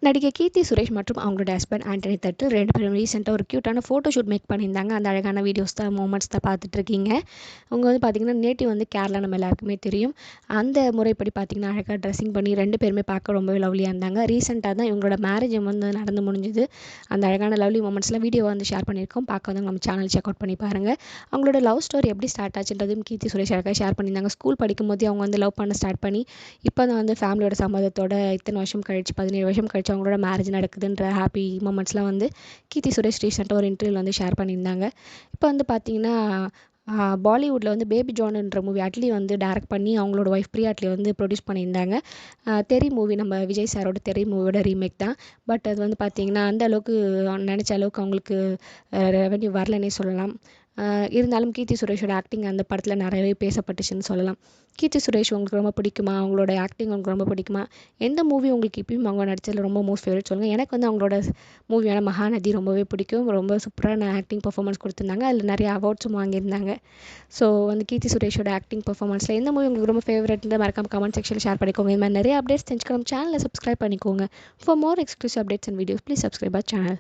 நடிகை கீர்த்தி சுரேஷ் மற்றும் அவங்களோட ஹஸ்பண்ட் ஆண்டனி தட்டில் 2 பேரும் ரீசெண்டாக ஒரு க்யூட்டான ஃபோட்டோ ஷூட் மேக் பண்ணியிருந்தாங்க. அந்த அழகான வீடியோஸ் தான் மூமெண்ட்ஸ் தான் பார்த்துட்ருக்கீங்க. அவங்க வந்து பார்த்திங்கன்னா நேட்டிவ் வந்து கேரளா, நம்ம எல்லாருக்குமே தெரியும். அந்த முறைப்படி பார்த்திங்கன்னா அழகாக ட்ரெஸ்ஸிங் பண்ணி 2 பேருமே பார்க்க ரொம்பவே லவ்லியாக இருந்தாங்க. ரீசெண்டாக தான் இவங்களோட மேரேஜ் வந்து நடந்து முடிஞ்சுது. அந்த அழகான லவ்லி மூமெண்ட்ஸ்லாம் வீடியோ வந்து ஷேர் பண்ணியிருக்கோம். பார்க்காதவங்க நம்ம சேனல் செக் அவுட் பண்ணி பாருங்கள். அவங்களோட லவ் ஸ்டோரி எப்படி ஸ்டார்ட் ஆச்சுன்றதும் கீர்த்தி சுரேஷ் அழகாக ஷேர் பண்ணியிருந்தாங்க. ஸ்கூல் படிக்கும்போதே அவங்க வந்து லவ் பண்ண ஸ்டார்ட் பண்ணி இப்போ தான் வந்து ஃபேமிலியோட சம்மதத்தோட இத்தனை வருஷம் கழிச்சு 17 வருஷம் கழிச்சு அவங்களோட மேரேஜ் நடக்குதுன்ற ஹாப்பி மூமெண்ட்ஸ்லாம் வந்து கீர்த்தி சுரேஷ் ரீசெண்டாக ஒரு இன்டர்வியூவில் வந்து ஷேர் பண்ணியிருந்தாங்க. இப்போ வந்து பார்த்திங்கன்னா பாலிவுட்டில் வந்து பேபி ஜான்ன்ற மூவி அட்லி வந்து டைரக்ட் பண்ணி அவங்களோட ஒய்ஃப் பிரியா அட்லி வந்து ப்ரொடியூஸ் பண்ணியிருந்தாங்க. தெரி மூவி, நம்ம விஜய் சாரோட தெரி மூவியோட ரீமேக் தான். பட் அது வந்து பார்த்திங்கன்னா அந்த அளவுக்கு நினச்ச அளவுக்கு அவங்களுக்கு ரெவென்யூ வரலன்னே சொல்லலாம். இருந்தாலும் கீர்த்தி சுரேஷோட ஆக்டிங் அந்த படத்தில் நிறையவே பேசப்பட்டுச்சுன்னு சொல்லலாம். கீர்த்தி சுரேஷ் உங்களுக்கு ரொம்ப பிடிக்குமா? அவங்களோட ஆக்டிங் உங்களுக்கு ரொம்ப பிடிக்குமா? எந்த மூவி உங்களுக்கு இப்பயும் அவங்க நடிச்சதில் ரொம்ப மோஸ்ட் ஃபேவரட் சொல்லுங்கள். எனக்கு வந்து அவங்களோட மூவியான மகாநதி ரொம்பவே பிடிக்கும். ரொம்ப சூப்பரான ஆக்டிங் பர்ஃபார்மன்ஸ் கொடுத்துருந்தாங்க. அதில் நிறைய அவார்ட்ஸும் வாங்கியிருந்தாங்க. ஸோ வந்து கீர்த்தி சுரேஷோட ஆக்டிங் பர்ஃபார்மன்ஸில் எந்த மூவி உங்களுக்கு ரொம்ப ஃபேவரட்னு மறக்காம கமெண்ட் செக்ஷனில் ஷேர் பண்ணிக்கோங்க. இது மாதிரி நிறைய அப்டேட்ஸ் தெரிஞ்சுக்கலாம். சேனலை சப்ஸ்கிரைப் பண்ணிக்கோங்க. For more exclusive updates and videos please subscribe our channel.